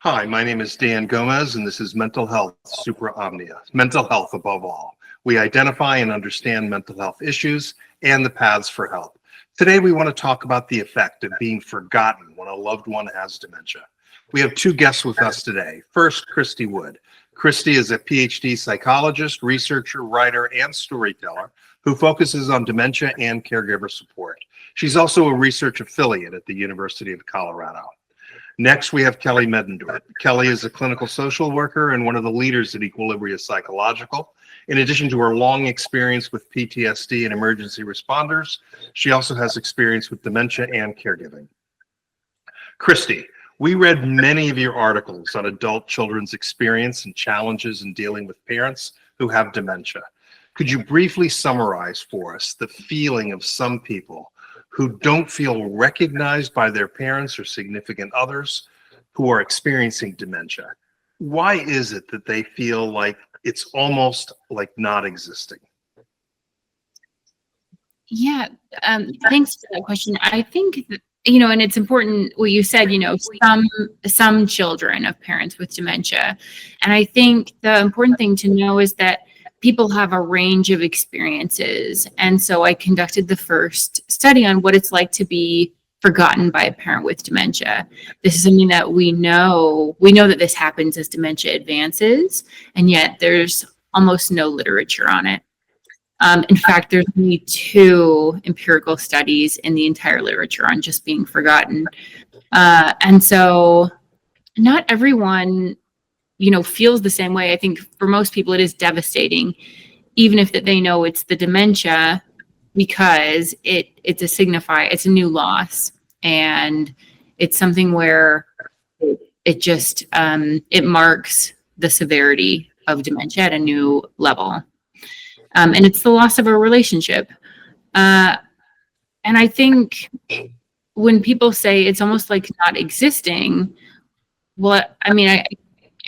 Hi, my name is Dan Gomez, and this is Mental Health Super Omnia, mental health above all. We identify and understand mental health issues and the paths for help. Today, we want to talk about the effect of being forgotten when a loved one has dementia. We have two guests with us today. First, Kristie Wood. Kristie is a PhD psychologist, researcher, writer, and storyteller who focuses on dementia and caregiver support. She's also a research affiliate at the University of Colorado. Next, we have Kelly Medendorf. Kelly is a clinical social worker and one of the leaders at Equilibria Psychological. In addition to her long experience with PTSD and emergency responders, she also has experience with dementia and caregiving. Kristie, we read many of your articles on adult children's experience and challenges in dealing with parents who have dementia. Could you briefly summarize for us the feeling of some people who don't feel recognized by their parents or significant others who are experiencing dementia? Why is it that they feel like it's almost like not existing? Yeah, thanks for that question. I think that, and it's important what you said, some children of parents with dementia. And I think the important thing to know is that people have a range of experiences. And so I conducted the first study on what it's like to be forgotten by a parent with dementia. This is something that we know that this happens as dementia advances, and yet there's almost no literature on it. In fact, there's only 2 empirical studies in the entire literature on just being forgotten. And so not everyone feels the same way. I think for most people it is devastating, even if that they know it's the dementia, because it's a new loss, and it's something where it just it marks the severity of dementia at a new level, and it's the loss of a relationship. And I think when people say it's almost like not existing, well, I mean,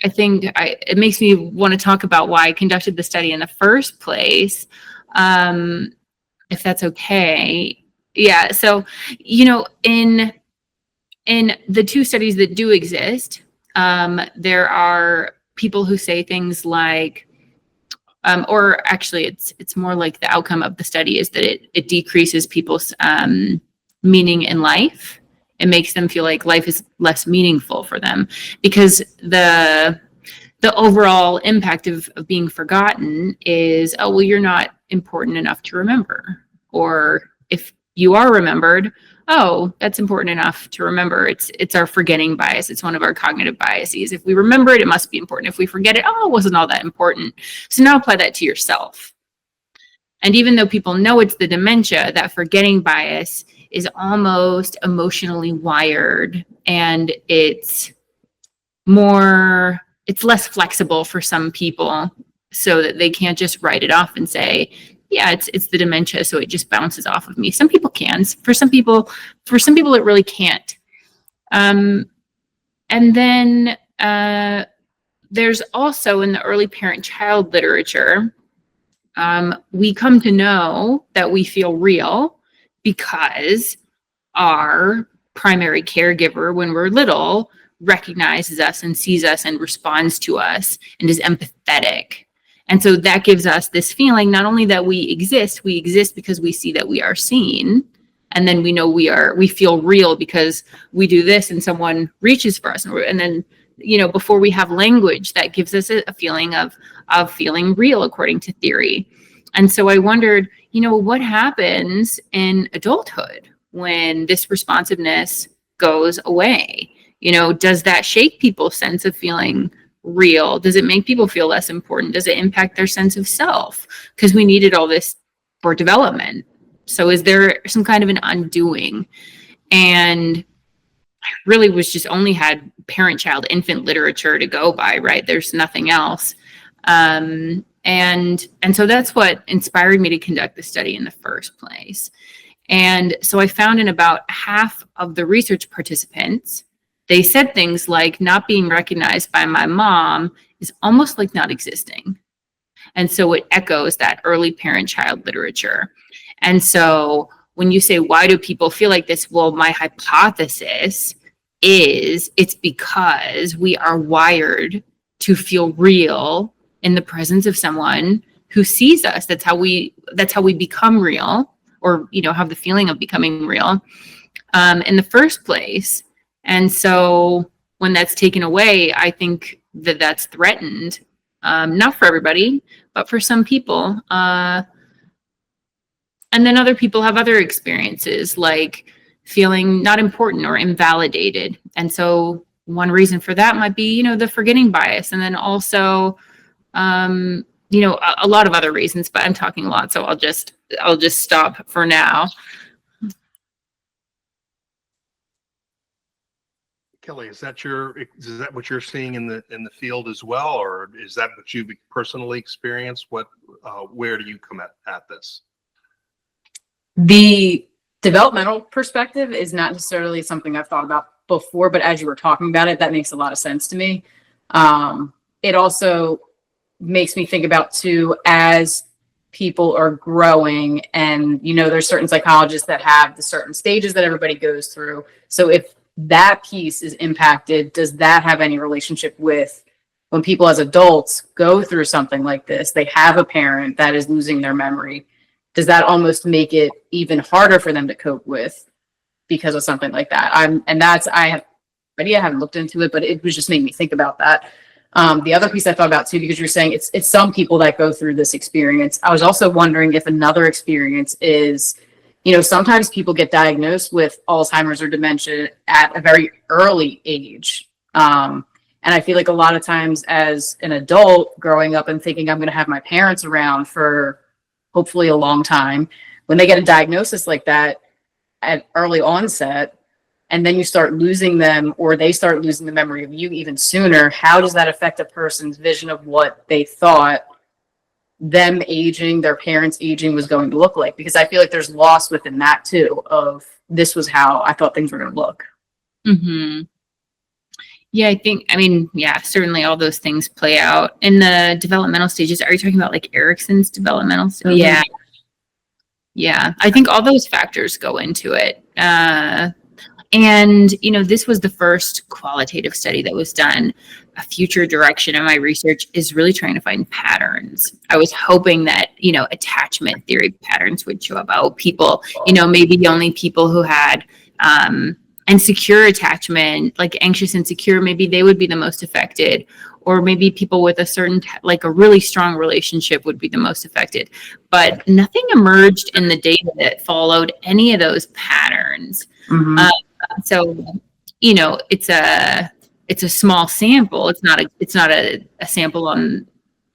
I think it makes me want to talk about why I conducted the study in the first place, if that's okay. Yeah. So, in the 2 studies that do exist, there are people who say things like, or actually, it's more like the outcome of the study is that it decreases people's meaning in life. It makes them feel like life is less meaningful for them, because the overall impact of being forgotten is, oh, well, you're not important enough to remember. Or if you are remembered, oh, that's important enough to remember. It's our forgetting bias. It's one of our cognitive biases. If we remember it, it must be important. If we forget it, oh, it wasn't all that important. So now apply that to yourself. And even though people know it's the dementia, that forgetting bias is almost emotionally wired, and it's less flexible for some people, so that they can't just write it off and say, yeah, it's the dementia, so it just bounces off of me. Some people can. For some people it really can't. And then there's also, in the early parent-child literature, we come to know that we feel real because our primary caregiver, when we're little, recognizes us and sees us and responds to us and is empathetic. And so that gives us this feeling, not only that we exist because we see that we are seen. And then we know we feel real because we do this and someone reaches for us. And then, before we have language, that gives us a feeling of feeling real, according to theory. And so I wondered, what happens in adulthood when this responsiveness goes away? Does that shake people's sense of feeling real? Does it make people feel less important? Does it impact their sense of self? Because we needed all this for development. So is there some kind of an undoing? And I really just only had parent-child infant literature to go by, right? There's nothing else. And so that's what inspired me to conduct the study in the first place. And so I found in about half of the research participants, they said things like, not being recognized by my mom is almost like not existing. And so it echoes that early parent-child literature. And so when you say, why do people feel like this? Well, my hypothesis is, it's because we are wired to feel real in the presence of someone who sees us. That's how we become real, or, have the feeling of becoming real in the first place. And so when that's taken away, I think that that's threatened, not for everybody, but for some people. And then other people have other experiences, like feeling not important or invalidated. And so one reason for that might be, the forgetting bias. And then also, a lot of other reasons, but I'm talking a lot, so I'll just stop for now. Kelly, is that what you're seeing in the field as well, or is that what you personally experienced? Where do you come at this? The developmental perspective is not necessarily something I've thought about before, but as you were talking about it, that makes a lot of sense to me. It also makes me think about too, as people are growing, and there's certain psychologists that have the certain stages that everybody goes through. So if that piece is impacted, does that have any relationship with when people as adults go through something like this? They have a parent that is losing their memory. Does that almost make it even harder for them to cope with because of something like that? I haven't looked into it, but it was just made me think about that. The other piece I thought about too, because you're saying it's some people that go through this experience. I was also wondering if another experience is, sometimes people get diagnosed with Alzheimer's or dementia at a very early age. And I feel like a lot of times as an adult growing up and thinking I'm going to have my parents around for hopefully a long time, when they get a diagnosis like that at early onset, and then you start losing them, or they start losing the memory of you even sooner, how does that affect a person's vision of what they thought them aging, their parents aging, was going to look like? Because I feel like there's loss within that too, of this was how I thought things were going to look. Mm-hmm. Yeah, certainly all those things play out in the developmental stages. Are you talking about like Erickson's developmental? Mm-hmm. Yeah. I think all those factors go into it. And, this was the first qualitative study that was done. A future direction in my research is really trying to find patterns. I was hoping that, attachment theory patterns would show up. People, maybe the only people who had insecure attachment, like anxious, insecure, maybe they would be the most affected. Or maybe people with a really strong relationship would be the most affected. But nothing emerged in the data that followed any of those patterns. Mm-hmm. So, it's a small sample. It's not a sample on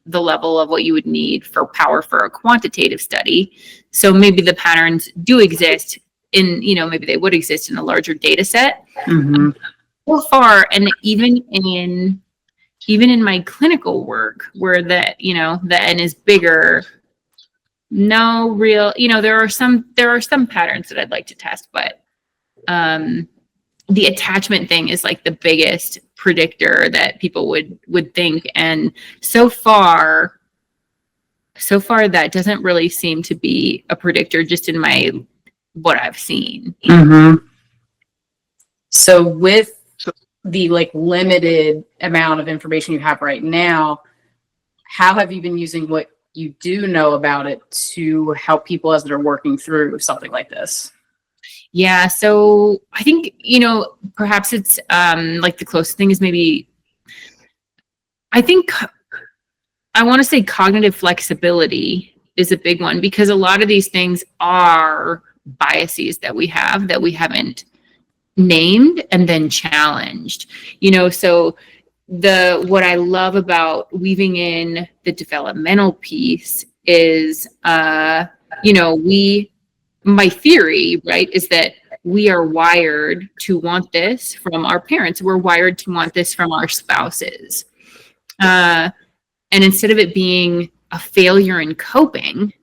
the level of what you would need for power for a quantitative study. So maybe the patterns do exist maybe they would exist in a larger data set. Mm-hmm. So far, and even in my clinical work, where the N is bigger, no real, there are some patterns that I'd like to test, but the attachment thing is like the biggest predictor that people would think. And so far that doesn't really seem to be a predictor, just in what I've seen. Mm-hmm. So with the limited amount of information you have right now, how have you been using what you do know about it to help people as they're working through something like this? Yeah, so I think, perhaps it's the closest thing is maybe, I think I want to say cognitive flexibility is a big one, because a lot of these things are biases that we haven't named and then challenged. So what I love about weaving in the developmental piece is, my theory, right, is that we are wired to want this from our parents. We're wired to want this from our spouses. And instead of it being a failure in coping,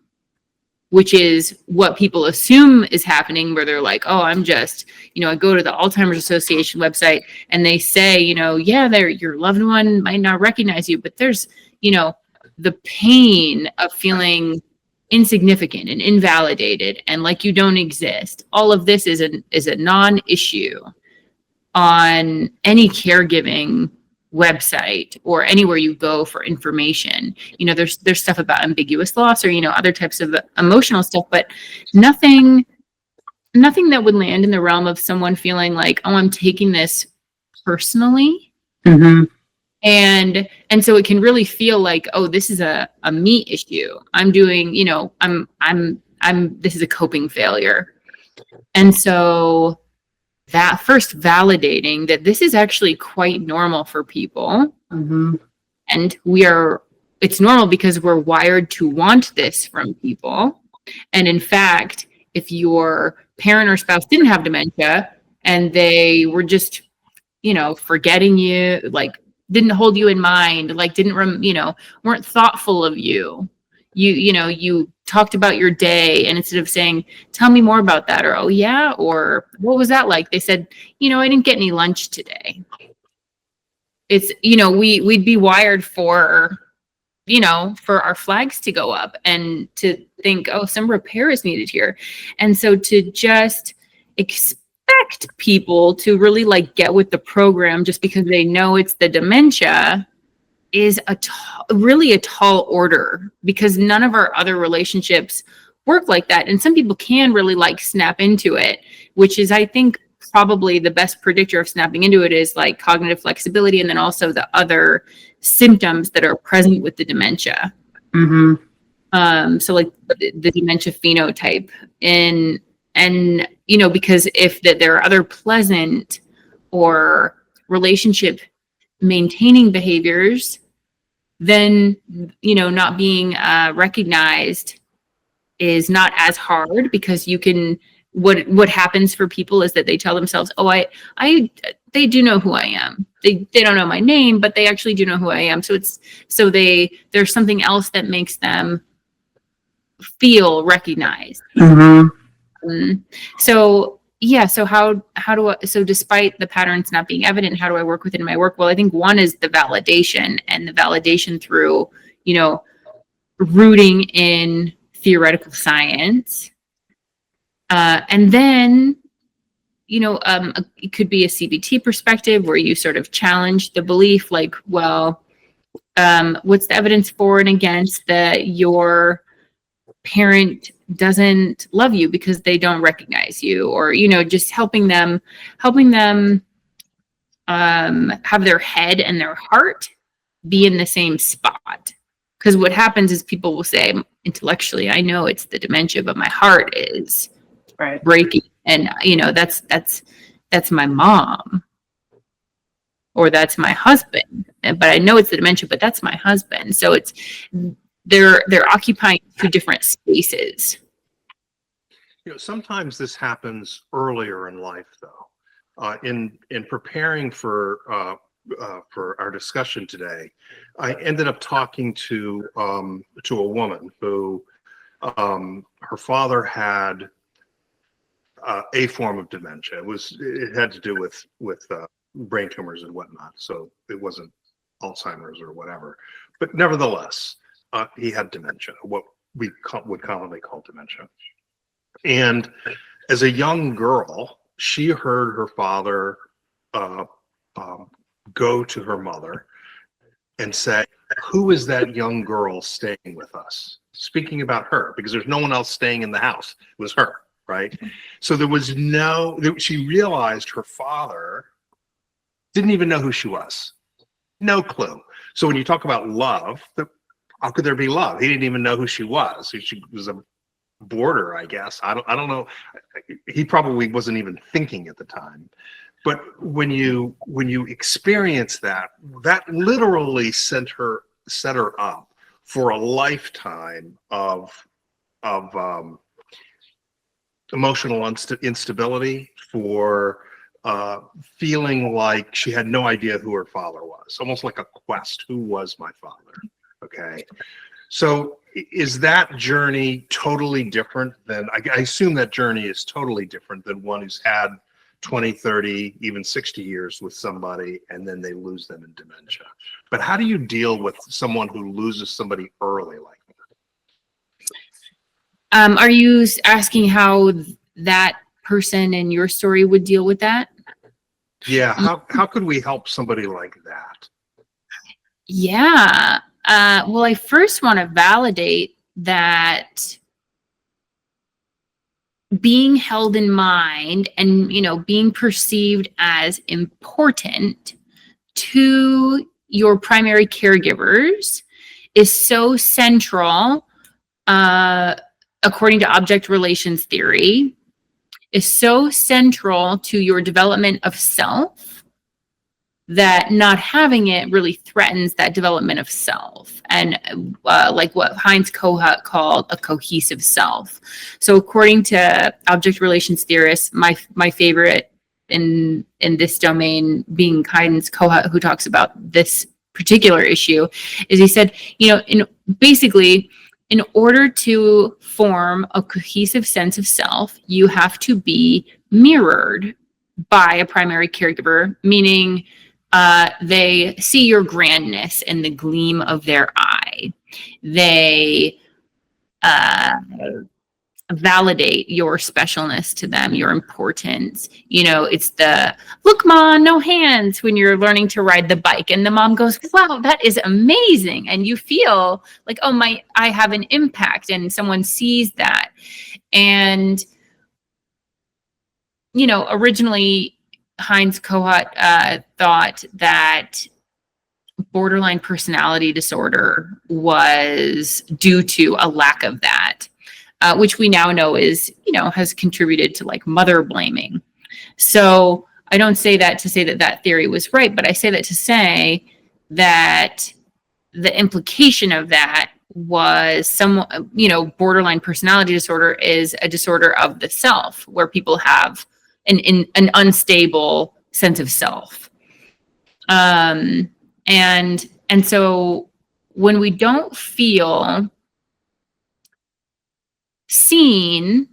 which is what people assume is happening, where they're like, oh, I'm just, I go to the Alzheimer's Association website and they say, your loved one might not recognize you, but there's, the pain of feeling insignificant and invalidated and like you don't exist. All of this is a non-issue. on any caregiving website or anywhere you go for information. There's stuff about ambiguous loss or, other types of emotional stuff, but nothing that would land in the realm of someone feeling like, oh, I'm taking this personally. Mm-hmm. And so it can really feel like, oh, this is a me issue. I'm doing, this is a coping failure. And so that first validating that this is actually quite normal for people. Mm-hmm. And it's normal because we're wired to want this from people. And in fact, if your parent or spouse didn't have dementia and they were just, forgetting you, like didn't hold you in mind, like weren't thoughtful of you, you talked about your day, and instead of saying, tell me more about that, or, oh yeah, or what was that like? They said, I didn't get any lunch today. It's, we'd be wired for our flags to go up and to think, oh, some repair is needed here. And so to just expect people to really like get with the program just because they know it's the dementia is really a tall order, because none of our other relationships work like that. And some people can really like snap into it, which is, I think, probably the best predictor of snapping into it is like cognitive flexibility, and then also the other symptoms that are present with the dementia. Mm-hmm. So like the dementia phenotype, and because if there are other pleasant or relationship maintaining behaviors, then not being recognized is not as hard, because you can, what happens for people is that they tell themselves, oh, they do know who I am. They don't know my name, but they actually do know who I am. So there's something else that makes them feel recognized. Mm-hmm. So yeah, so how do I, so despite the patterns not being evident, how do I work within my work? Well, I think one is the validation, and the validation through, rooting in theoretical science. And then, it could be a CBT perspective where you sort of challenge the belief, like, well, what's the evidence for and against that your parent doesn't love you because they don't recognize you, or, just helping them have their head and their heart be in the same spot. Because what happens is people will say, intellectually, I know it's the dementia, but my heart is breaking. And, that's my mom, or that's my husband. But I know it's the dementia, but that's my husband. So they're occupying two different spaces. Sometimes this happens earlier in life, though. In preparing for our discussion today, I ended up talking to a woman who her father had a form of dementia. It had to do with brain tumors and whatnot, so it wasn't Alzheimer's or whatever. But nevertheless, he had dementia, what we would commonly call dementia. And as a young girl, she heard her father go to her mother and say, "Who is that young girl staying with us?" Speaking about her, because there's no one else staying in the house. It was her, right? So she realized her father didn't even know who she was. No clue. So when you talk about love, how could there be love? He didn't even know who she was. She was a boarder, I guess. I don't know. He probably wasn't even thinking at the time. But when you experience that literally set her up for a lifetime of emotional instability, for feeling like she had no idea who her father was, almost like a quest. Who was my father? Okay. So is that journey totally different than, I assume that journey is totally different than one who's had 20, 30, even 60 years with somebody and then they lose them in dementia. But how do you deal with someone who loses somebody early like that? Are you asking how that person in your story would deal with that? Yeah. How could we help somebody like that? Yeah. Well, I first want to validate that being held in mind and, being perceived as important to your primary caregivers is so central, according to object relations theory, is so central to your development of self that not having it really threatens that development of self and like what Heinz Kohut called a cohesive self. So according to object relations theorists, my favorite in this domain being Heinz Kohut, who talks about this particular issue, is he said, basically, in order to form a cohesive sense of self, you have to be mirrored by a primary caregiver, meaning they see your grandness in the gleam of their eye. They validate your specialness to them, your importance. It's the look, mom, no hands when you're learning to ride the bike. And the mom goes, wow, that is amazing. And you feel like, oh, I have an impact, and someone sees that. And, originally, Heinz Kohut thought that borderline personality disorder was due to a lack of that, which we now know is, has contributed to like mother blaming. So I don't say that to say that that theory was right, but I say that to say that the implication of that was borderline personality disorder is a disorder of the self, where people have an unstable sense of self. And so when we don't feel seen,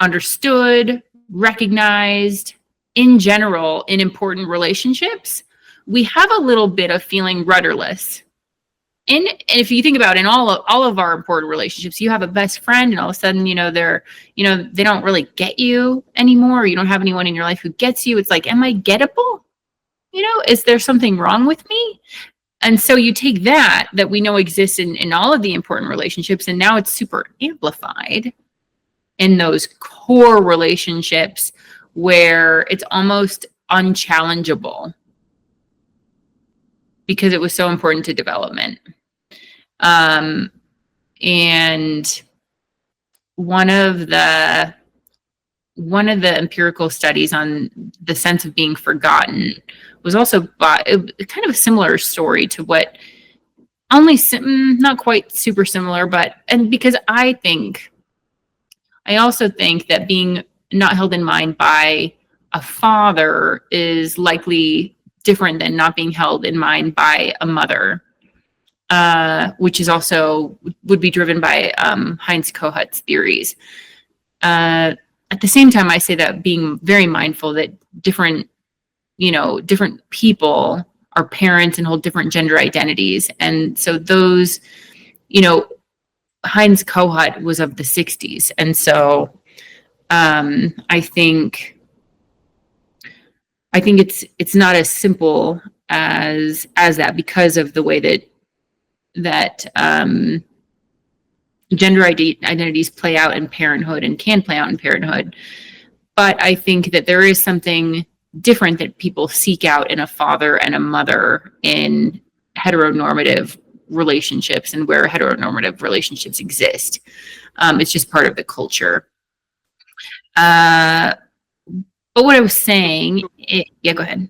understood, recognized in general in important relationships, we have a little bit of feeling rudderless. And if you think about it, in all of our important relationships, you have a best friend, and all of a sudden, they don't really get you anymore. You don't have anyone in your life who gets you. It's like, am I gettable? Is there something wrong with me? And so you take that we know exists in all of the important relationships, and now it's super amplified in those core relationships where it's almost unchallengeable because it was so important to development. And one of the empirical studies on the sense of being forgotten was also kind of a similar story to what, not quite super similar, and because I also think that being not held in mind by a father is likely different than not being held in mind by a mother, which is also would be driven by Heinz Kohut's theories. At the same time, I say that being very mindful that different people are parents and hold different gender identities. And so those, Heinz Kohut was of the 60s. And so I think it's not as simple as that, because of the way that gender identities play out in parenthood and can play out in parenthood. But I think that there is something different that people seek out in a father and a mother in heteronormative relationships, and where heteronormative relationships exist. It's just part of the culture. But what I was saying, yeah, go ahead.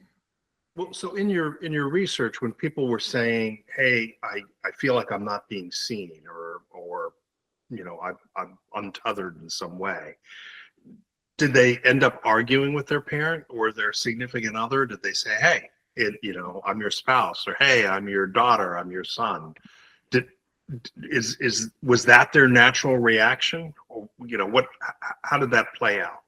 Well, so in your research, when people were saying, "Hey, I feel like I'm not being seen," or I'm untethered in some way, did they end up arguing with their parent or their significant other? Did they say, "Hey, I'm your spouse," or "Hey, I'm your daughter, I'm your son"? Was that their natural reaction? Or, how did that play out?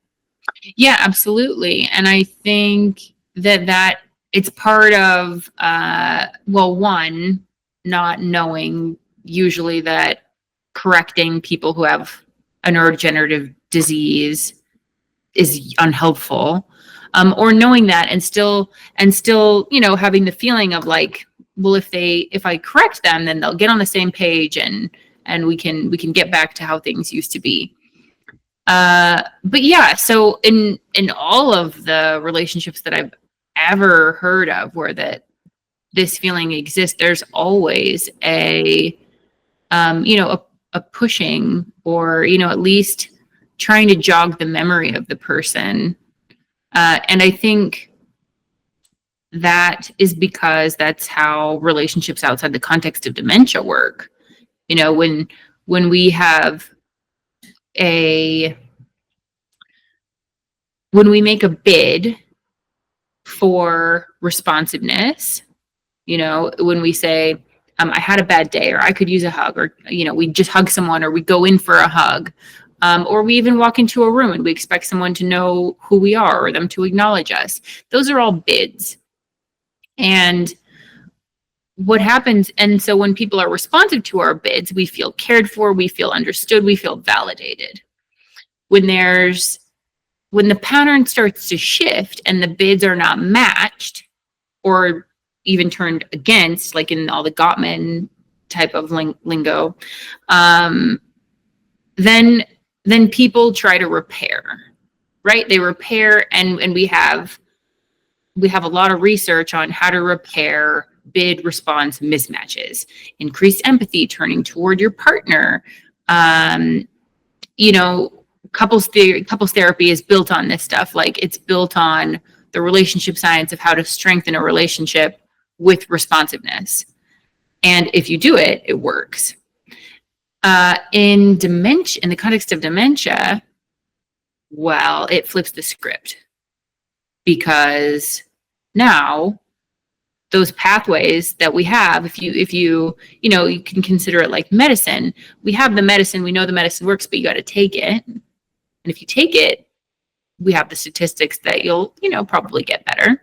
Yeah, absolutely. And I think that it's part of, one, not knowing usually that correcting people who have a neurodegenerative disease is unhelpful. or knowing that and still, having the feeling of like, well, if I correct them, then they'll get on the same page and we can get back to how things used to be. But yeah, so in all of the relationships that I've ever heard of where this feeling exists, there's always a pushing, or, at least trying to jog the memory of the person. And I think that is because that's how relationships outside the context of dementia work. When we make a bid for responsiveness, when we say, I had a bad day, or I could use a hug, or, we just hug someone, or we go in for a hug, or we even walk into a room and we expect someone to know who we are or them to acknowledge us. Those are all bids. And what happens, and so when people are responsive to our bids, we feel cared for, we feel understood, we feel validated. When the pattern starts to shift and the bids are not matched, or even turned against, like in all the Gottman type of lingo, then people try to repair, right? They repair, and we have a lot of research on how to repair bid response mismatches, increased empathy, turning toward your partner. Couples therapy is built on this stuff. Like, it's built on the relationship science of how to strengthen a relationship with responsiveness. And if you do it, it works. In dementia, in the context of dementia, well, it flips the script, because now those pathways that we have, if you can consider it like medicine. We have the medicine, we know the medicine works, but you got to take it. And if you take it, we have the statistics that you'll, probably get better.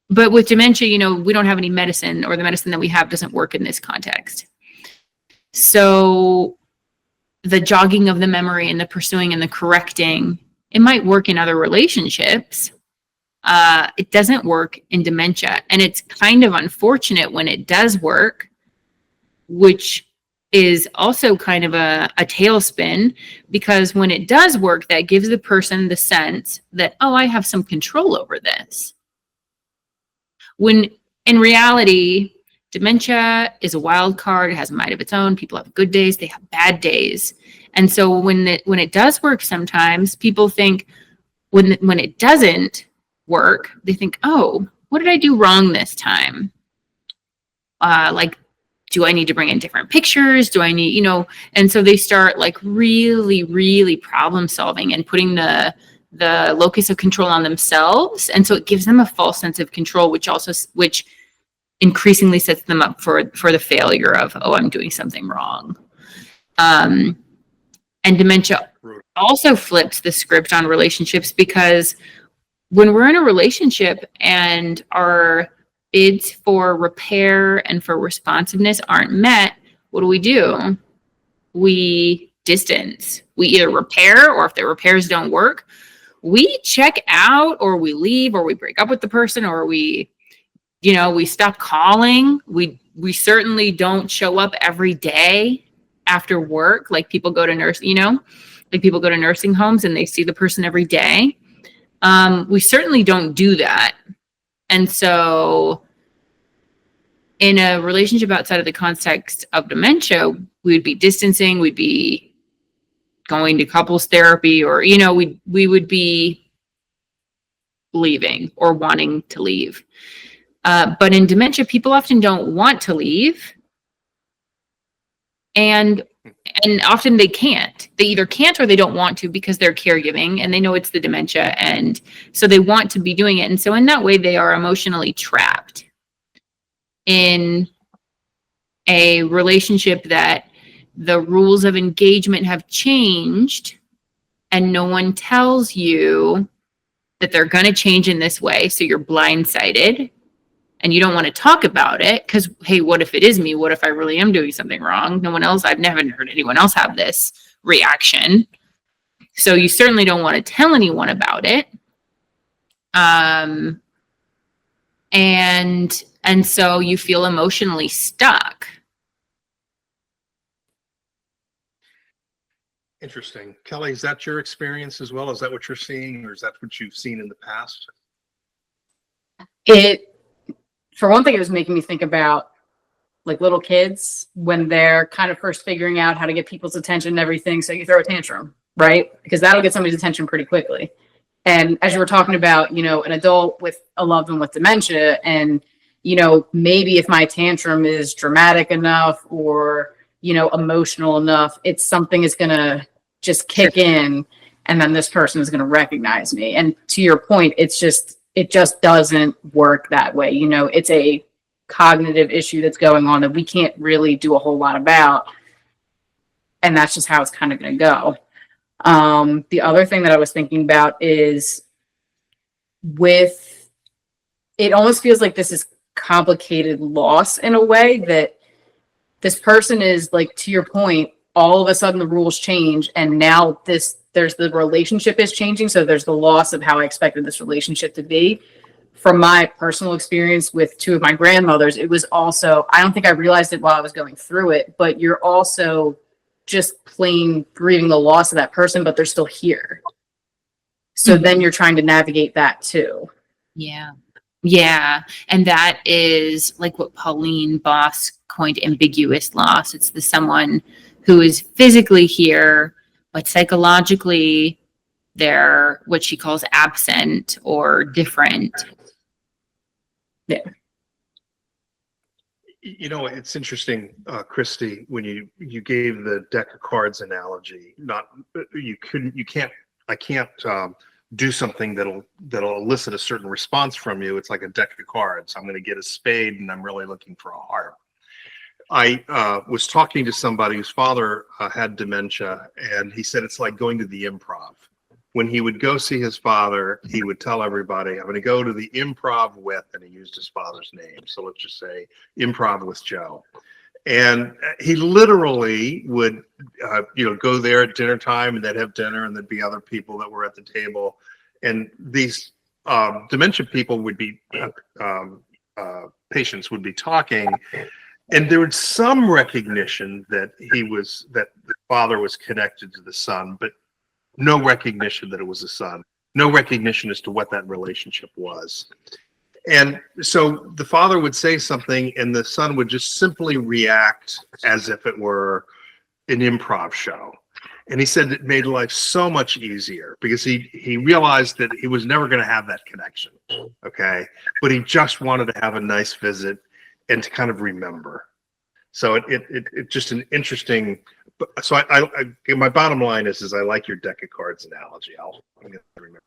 But with dementia, we don't have any medicine, or the medicine that we have doesn't work in this context. So the jogging of the memory and the pursuing and the correcting, it might work in other relationships. It doesn't work in dementia. And it's kind of unfortunate when it does work, which is also kind of a tailspin, because when it does work, that gives the person the sense that, oh, I have some control over this. When in reality, dementia is a wild card. It has a mind of its own. People have good days, they have bad days. And so when it does work, sometimes people think, when it doesn't work, they think, oh, what did I do wrong this time? Do I need to bring in different pictures? Do I need, and so they start like really, really problem solving and putting the locus of control on themselves. And so it gives them a false sense of control, which increasingly sets them up for the failure of, oh, I'm doing something wrong. And dementia also flips the script on relationships, because when we're in a relationship and our bids for repair and for responsiveness aren't met, what do? We distance. We either repair, or if the repairs don't work, we check out, or we leave, or we break up with the person, or we stop calling. We certainly don't show up every day after work. Like people go to nursing homes and they see the person every day. We certainly don't do that. And so in a relationship outside of the context of dementia, we would be distancing, we'd be going to couples therapy, or, we would be leaving or wanting to leave. But in dementia, people often don't want to leave. And often they can't. They either can't or they don't want to, because they're caregiving and they know it's the dementia. And so they want to be doing it. And so in that way, they are emotionally trapped in a relationship that the rules of engagement have changed, and no one tells you that they're going to change in this way. So you're blindsided and you don't want to talk about it because, hey, what if it is me? What if I really am doing something wrong? No one else, I've never heard anyone else have this reaction. So you certainly don't want to tell anyone about it. And so you feel emotionally stuck. Interesting. Kelly, is that your experience as well? Is that what you're seeing, or is that what you've seen in the past? For one thing, it was making me think about like little kids when they're kind of first figuring out how to get people's attention and everything. So you throw a tantrum, right? Because that'll get somebody's attention pretty quickly. And as you were talking about, an adult with a loved one with dementia, and, maybe if my tantrum is dramatic enough or, emotional enough, it's something is going to just kick in, and then this person is going to recognize me. And to your point, it just doesn't work that way. It's a cognitive issue that's going on that we can't really do a whole lot about. And that's just how it's kind of going to go. The other thing that I was thinking about is it almost feels like this is complicated loss in a way, that this person is, like, to your point, all of a sudden the rules change, and now there's the relationship is changing. So there's the loss of how I expected this relationship to be. From my personal experience with two of my grandmothers, it was also, I don't think I realized it while I was going through it, but you're also just plain grieving the loss of that person, but they're still here. So then you're trying to navigate that too. Yeah. Yeah. And that is like what Pauline Boss coined ambiguous loss. It's the someone who is physically here, but psychologically they're what she calls absent or different. Yeah. It's interesting, Kristie, when you gave the deck of cards analogy. I can't do something that'll elicit a certain response from you. It's like a deck of cards. I'm going to get a spade, and I'm really looking for a heart. I was talking to somebody whose father had dementia, and he said it's like going to the improv. When he would go see his father, he would tell everybody, I'm going to go to the improv with, and he used his father's name. So let's just say improv with Joe. And he literally would, go there at dinner time, and they'd have dinner, and there'd be other people that were at the table. And these dementia people would be, patients would be talking. And there was some recognition that the father was connected to the son, but no recognition that it was a son, no recognition as to what that relationship was. And so the father would say something, and the son would just simply react as if it were an improv show. And he said it made life so much easier because he realized that he was never going to have that connection. Okay. But he just wanted to have a nice visit and to kind of remember. So it just an interesting. So I my bottom line is I like your deck of cards analogy. I'm gonna remember.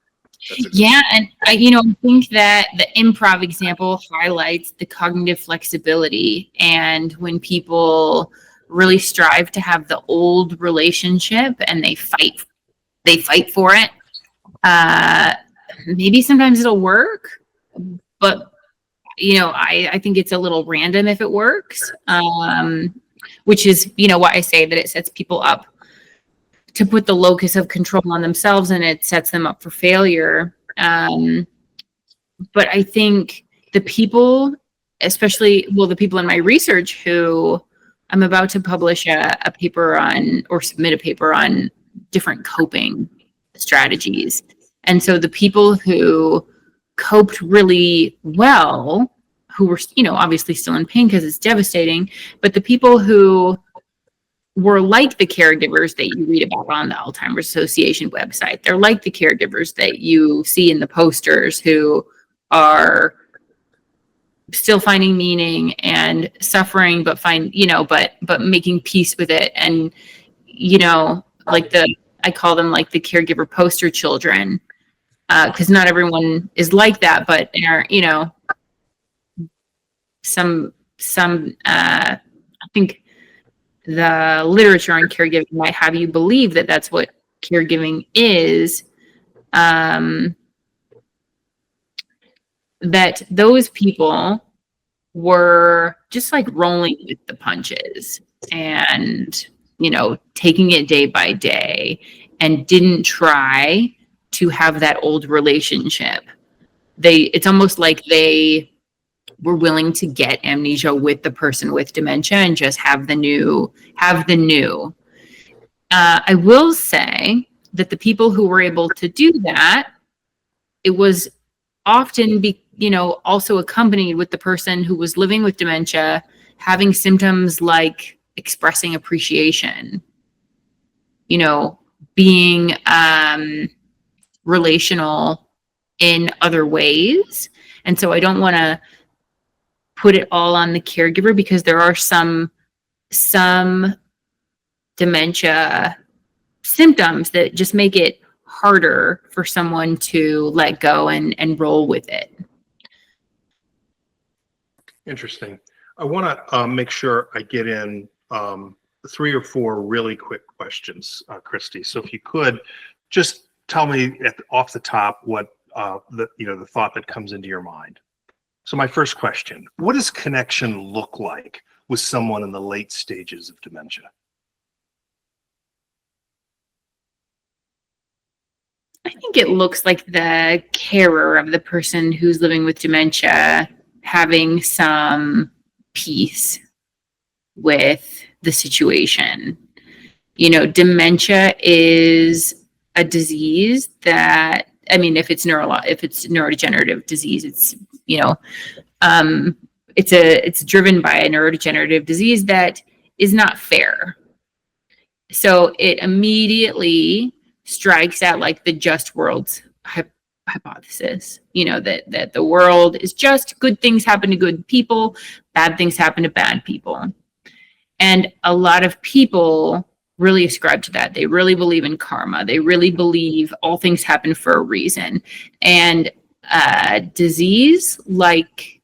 Yeah, and I think that the improv example highlights the cognitive flexibility, and when people really strive to have the old relationship and they fight for it. Maybe sometimes it'll work, but I think it's a little random if it works, which is, why I say that it sets people up to put the locus of control on themselves, and it sets them up for failure. But I think the people, especially, the people in my research who I'm about to publish a paper on, or submit a paper on, different coping strategies. And so the people who coped really well, who were, obviously still in pain because it's devastating, but the people who were like the caregivers that you read about on the Alzheimer's Association website, they're like the caregivers that you see in the posters who are still finding meaning and suffering, but but making peace with it. And, I call them like the caregiver poster children. Because not everyone is like that, but I think the literature on caregiving might have you believe that that's what caregiving is. That those people were just like rolling with the punches and, taking it day by day and didn't try to have that old relationship. It's almost like they were willing to get amnesia with the person with dementia and just have the new. I will say that the people who were able to do that, it was often also accompanied with the person who was living with dementia having symptoms like expressing appreciation, being relational in other ways. And so I don't want to put it all on the caregiver, because there are some dementia symptoms that just make it harder for someone to let go and roll with it. Interesting. I want to make sure I get in 3 or 4 really quick questions, Kristie. So if you could just tell me off the top what the thought that comes into your mind. So my first question: what does connection look like with someone in the late stages of dementia? I think it looks like the carer of the person who's living with dementia having some peace with the situation. Dementia is a disease that, if it's neurodegenerative disease, it's driven by a neurodegenerative disease that is not fair. So it immediately strikes at like the just world's hypothesis, that the world is just, good things happen to good people, bad things happen to bad people. And a lot of people really ascribe to that. They really believe in karma. They really believe all things happen for a reason. And disease like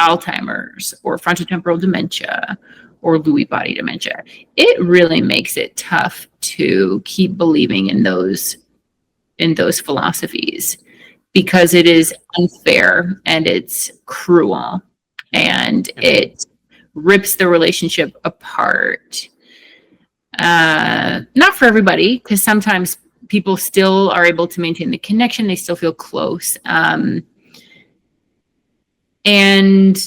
Alzheimer's or frontotemporal dementia or Lewy body dementia, it really makes it tough to keep believing in those philosophies, because it is unfair and it's cruel and it rips the relationship apart. Not for everybody, because sometimes people still are able to maintain the connection. They still feel close. And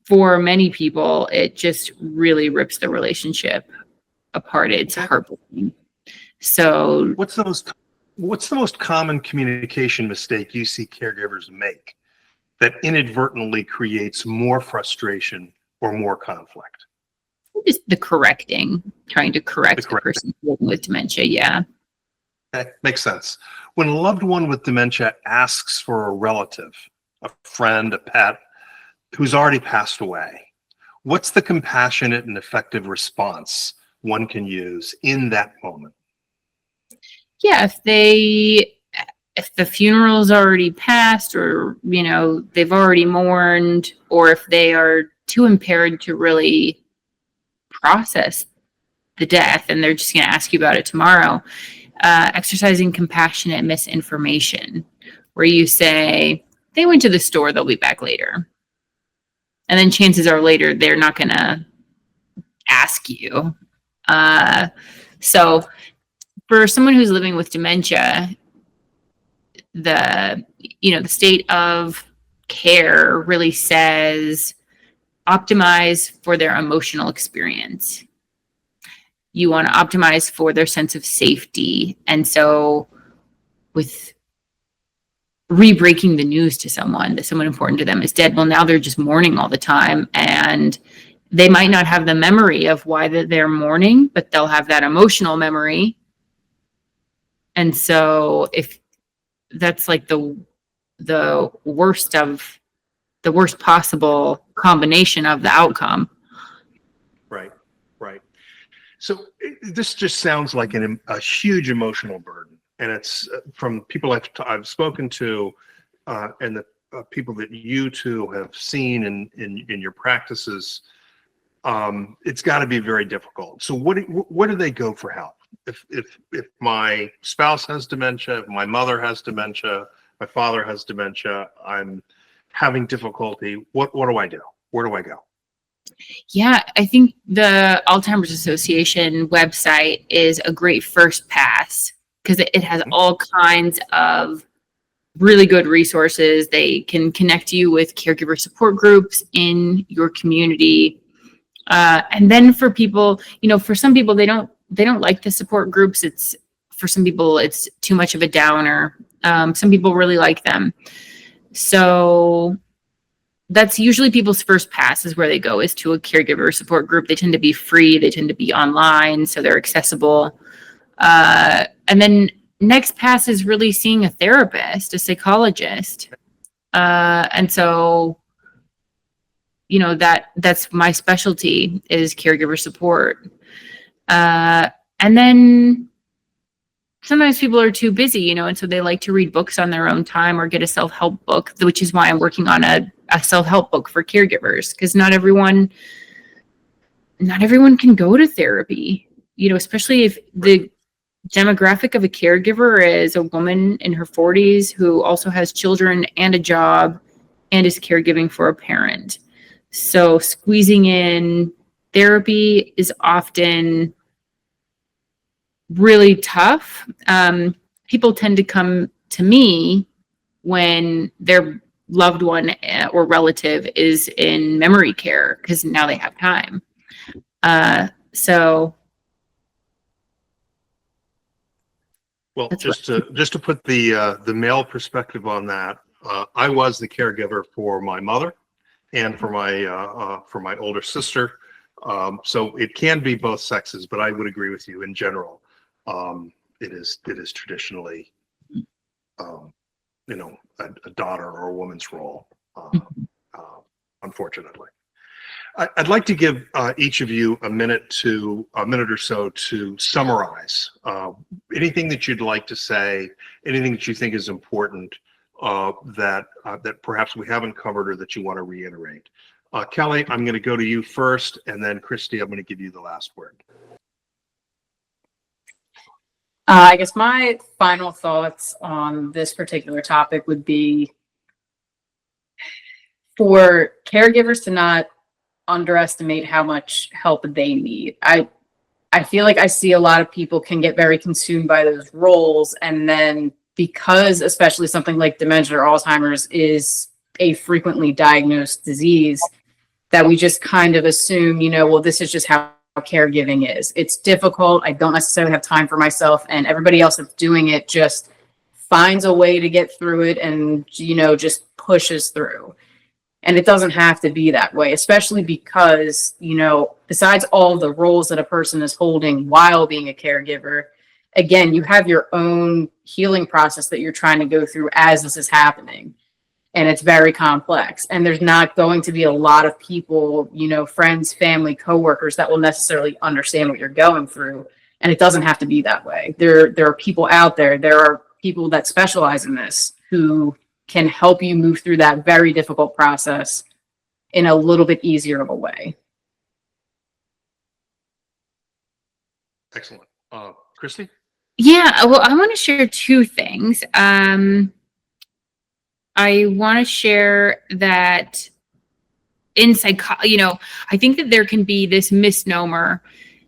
for many people, it just really rips the relationship apart. It's heartbreaking. So What's the most common communication mistake you see caregivers make that inadvertently creates more frustration or more conflict? just trying to correct the person living with dementia. Yeah. Okay, makes sense. When a loved one with dementia asks for a relative, a friend, a pet, who's already passed away, what's the compassionate and effective response one can use in that moment? Yeah, if the funeral's already passed, or they've already mourned, or if they are too impaired to really process the death and they're just going to ask you about it tomorrow, exercising compassionate misinformation, where you say, they went to the store, they'll be back later. And then chances are later they're not going to ask you. So for someone who's living with dementia, the state of care really says optimize for their emotional experience. You want to optimize for their sense of safety. And so with re-breaking the news to someone that someone important to them is dead, well, now they're just mourning all the time, and they might not have the memory of why they're mourning, but they'll have that emotional memory. And so if that's like the worst possible combination of the outcome. Right. So this just sounds like a huge emotional burden, and it's from people I've spoken to, and the people that you two have seen in your practices. It's got to be very difficult. So where do they go for help? If my spouse has dementia, if my mother has dementia, my father has dementia, I'm having difficulty, what do I do? Where do I go? Yeah, I think the Alzheimer's Association website is a great first pass because it has all kinds of really good resources. They can connect you with caregiver support groups in your community. And then for people, for some people, they don't like the support groups. For some people, it's too much of a downer. Some people really like them. So that's usually people's first pass is where they go is to a caregiver support group. They tend to be free. They tend to be online, so they're accessible. And then next pass is really seeing a therapist, a psychologist. And so, that's my specialty is caregiver support. And then sometimes people are too busy, and so they like to read books on their own time or get a self-help book, which is why I'm working on a self-help book for caregivers, because not everyone can go to therapy, especially if the demographic of a caregiver is a woman in her 40s who also has children and a job and is caregiving for a parent. So squeezing in therapy is often really tough. People tend to come to me when their loved one or relative is in memory care because now they have time. So Well, just to put the male perspective on that, I was the caregiver for my mother and for my older sister. So it can be both sexes, but I would agree with you in general. It is traditionally, a daughter or a woman's role, unfortunately. I'd like to give each of you a minute or so to summarize anything that you'd like to say, anything that you think is important that perhaps we haven't covered or that you want to reiterate. Kelly, I'm going to go to you first, and then Kristie, I'm going to give you the last word. I guess my final thoughts on this particular topic would be for caregivers to not underestimate how much help they need. I feel like I see a lot of people can get very consumed by those roles, and then because especially something like dementia or Alzheimer's is a frequently diagnosed disease, that we just kind of assume, well, this is just how caregiving is. It's difficult. I don't necessarily have time for myself, and everybody else that's doing it just finds a way to get through it and, just pushes through. And it doesn't have to be that way, especially because, besides all the roles that a person is holding while being a caregiver, again, you have your own healing process that you're trying to go through as this is happening. And it's very complex. And there's not going to be a lot of people, friends, family, coworkers that will necessarily understand what you're going through. And it doesn't have to be that way. There are people out there. There are people that specialize in this who can help you move through that very difficult process in a little bit easier of a way. Excellent. Kristie? yeah, well, I want to share two things. I want to share that in I think that there can be this misnomer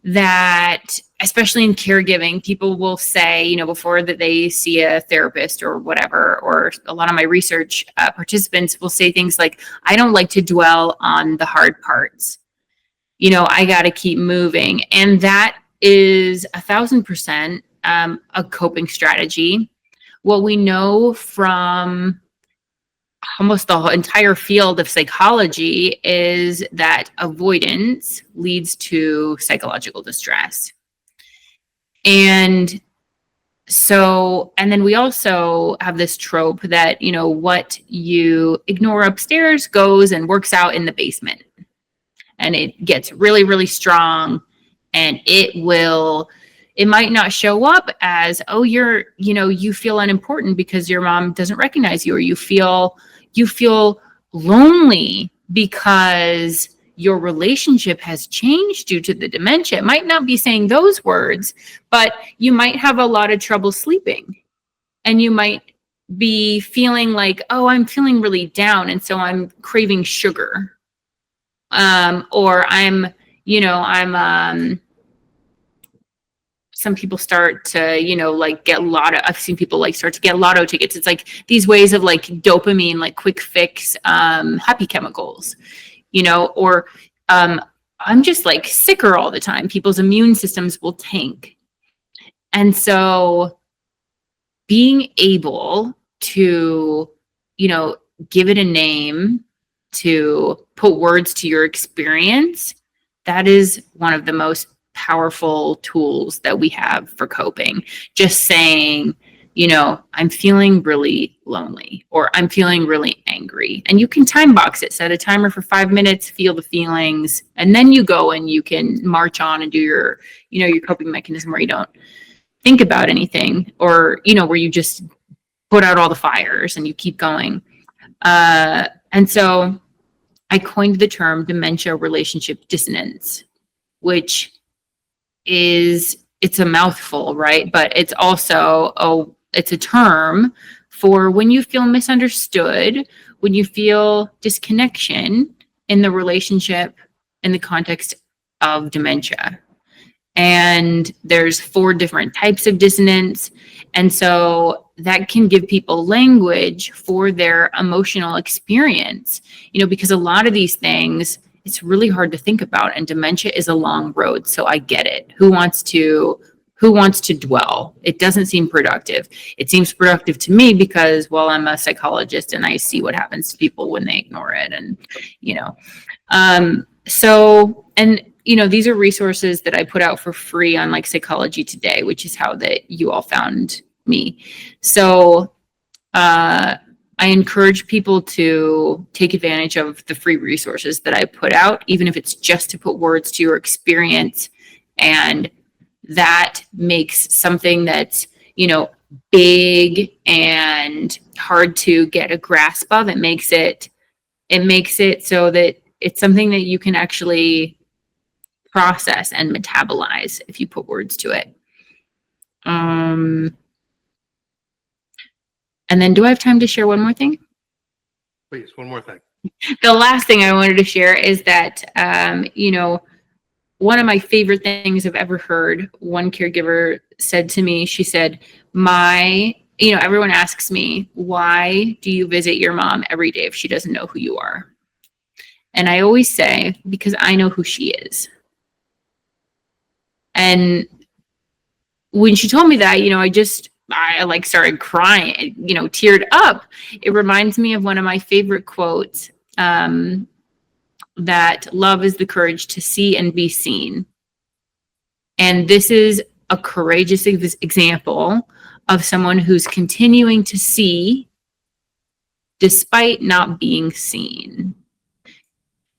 that, especially in caregiving, people will say, before that they see a therapist or whatever, or a lot of my research participants will say things like, I don't like to dwell on the hard parts. I got to keep moving. And that is 1,000% a coping strategy. What we know from almost the whole entire field of psychology is that avoidance leads to psychological distress. And then we also have this trope that, what you ignore upstairs goes and works out in the basement. And it gets really, really strong, and it might not show up as, oh, you feel unimportant because your mom doesn't recognize you, or you feel lonely because your relationship has changed due to the dementia. It might not be saying those words, but you might have a lot of trouble sleeping, and you might be feeling like, oh, I'm feeling really down, and so I'm craving sugar. or some people start to, like get I've seen people like start to get lotto tickets. It's like these ways of like dopamine, like quick fix, happy chemicals, or I'm just like sicker all the time. People's immune systems will tank. And so being able to, give it a name, to put words to your experience, that is one of the most powerful tools that we have for coping. Just saying, I'm feeling really lonely, or I'm feeling really angry. And you can time box it, set a timer for 5 minutes, feel the feelings, and then you go and you can march on and do your coping mechanism where you don't think about anything, or, where you just put out all the fires and you keep going. And so I coined the term Dementia Relationship Dissonance, which it's a mouthful, right? But it's also it's a term for when you feel misunderstood, when you feel disconnection in the relationship in the context of dementia. And there's 4 different types of dissonance. And so that can give people language for their emotional experience, because a lot of these things, it's really hard to think about, and dementia is a long road. So I get it. Who wants to dwell? It doesn't seem productive. It seems productive to me because, well, I'm a psychologist and I see what happens to people when they ignore it. And, these are resources that I put out for free on like Psychology Today, which is how that you all found me. So, I encourage people to take advantage of the free resources that I put out, even if it's just to put words to your experience. And that makes something that's, big and hard to get a grasp of. It makes it so that it's something that you can actually process and metabolize if you put words to it. And then do I have time to share one more thing? Please, one more thing. The last thing I wanted to share is that, one of my favorite things I've ever heard, one caregiver said to me, she said, everyone asks me, why do you visit your mom every day if she doesn't know who you are? And I always say, because I know who she is. And when she told me that, I like started crying, teared up. It reminds me of one of my favorite quotes, that love is the courage to see and be seen. And this is a courageous example of someone who's continuing to see despite not being seen.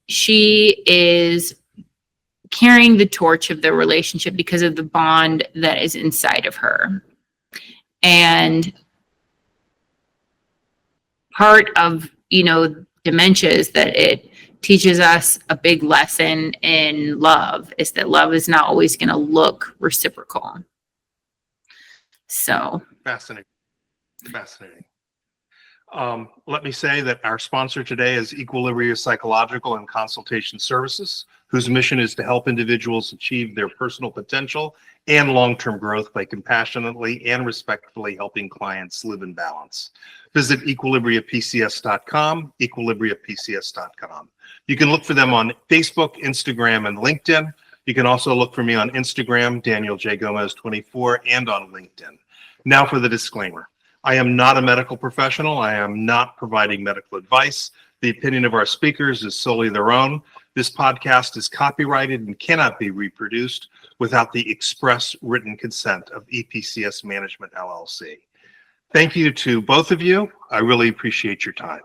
She is carrying the torch of the relationship because of the bond that is inside of her. And part of, dementia is that it teaches us a big lesson in love, is that love is not always going to look reciprocal. So Fascinating. Let me say that our sponsor today is Equilibria Psychological and Consultation Services, whose mission is to help individuals achieve their personal potential and long-term growth by compassionately and respectfully helping clients live in balance. Visit equilibriapcs.com, equilibriapcs.com. You can look for them on Facebook, Instagram, and LinkedIn. You can also look for me on Instagram, Daniel J. Gomez 24, and on LinkedIn. Now for the disclaimer. I am not a medical professional. I am not providing medical advice. The opinion of our speakers is solely their own. This podcast is copyrighted and cannot be reproduced without the express written consent of EPCS Management, LLC. Thank you to both of you. I really appreciate your time.